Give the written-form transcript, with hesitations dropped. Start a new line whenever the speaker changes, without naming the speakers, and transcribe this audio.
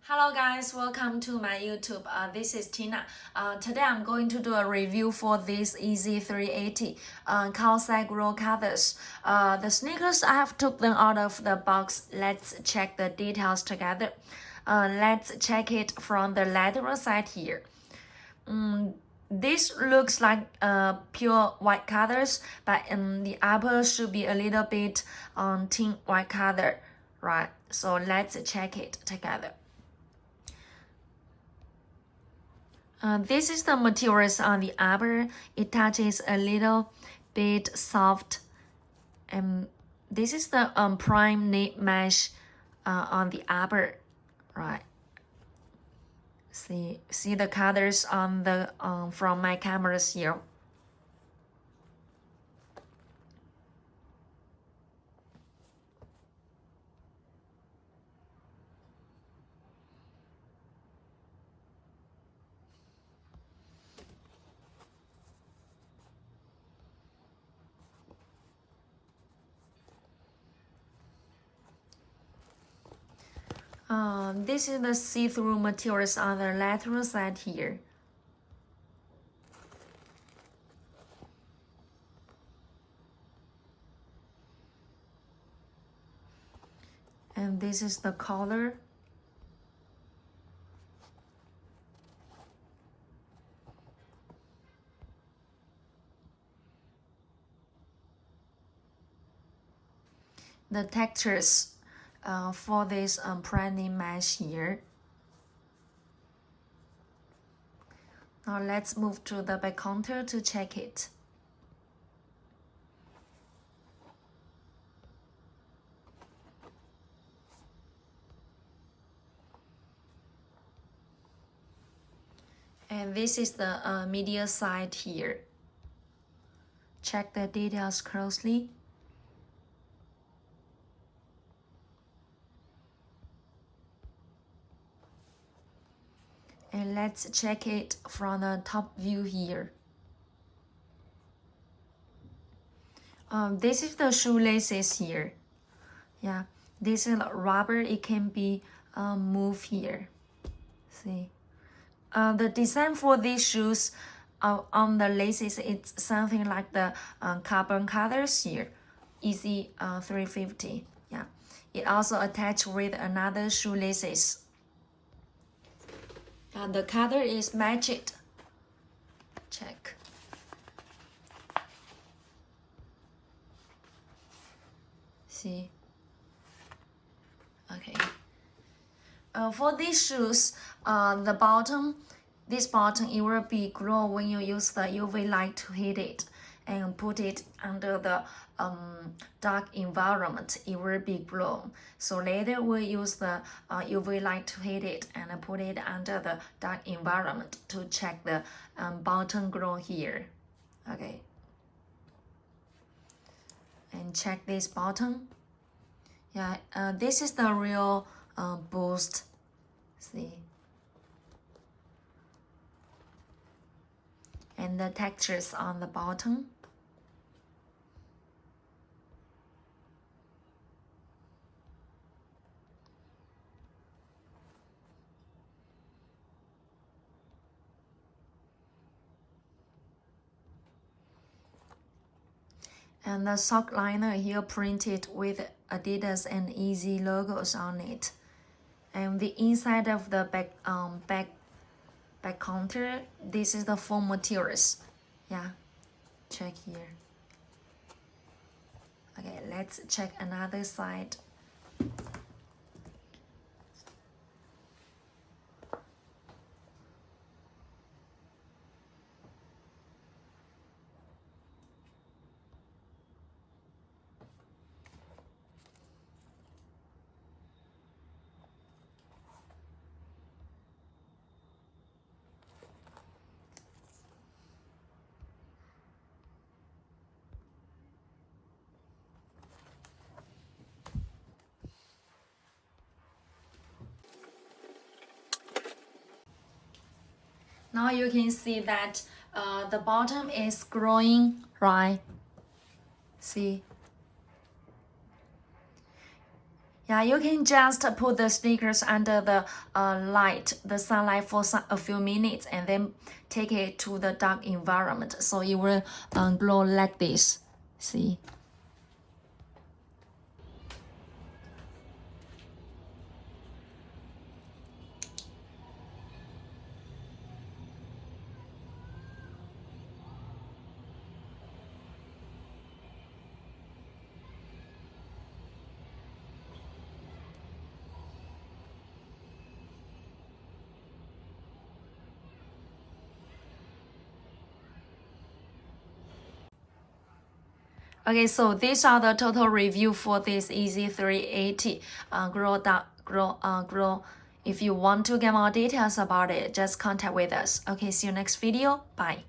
Hello guys, welcome to my YouTube. This is Tina. Today I'm going to do a review for this Yeezy 380 Calcite Glow colors. The sneakers I have took them out of the box. Let's check the details together. Let's check it from the lateral side here. This looks like pure white colors, but the upper should be a little bit tint white color, right? So let's check it together. This is the materials on the upper. It touches a little bit soft. And this is the prime knit mesh on the upper, right? See the colors on the from my cameras here. This is the see-through materials on the lateral side here. And this is the color. The textures for this prime mesh here. Now let's move to the back counter to check it. And this is the media side here. Check the details closely. And let's check it from the top view here. This is the shoelaces here. Yeah, this is rubber. It can be moved here. See, the design for these shoes on the laces, it's something like the carbon colors here. Yeezy 350. Yeah, it also attached with another shoelaces. The color is matched. Check. See? Okay. For these shoes, the bottom, this bottom, it will be glow when you use the UV light to hit it and put it under the dark environment. It will be glow. So later we'll use the UV light to hit it and put it under the dark environment to check the bottom glow here. Okay. And check this bottom. Yeah, this is the real boost. See. And the textures on the bottom. And the sock liner here printed with Adidas and Yeezy logos on it. And the inside of the back counter, this is the foam materials. Yeah, check here. Okay, let's check another side. Now you can see that the bottom is growing, right? See? Yeah, you can just put the sneakers under the the sunlight for a few minutes, and then take it to the dark environment, so it will glow like this. See? Okay, so these are the total review for this Yeezy 380 Glow. If you want to get more details about it, just contact with us. Okay, see you next video. Bye.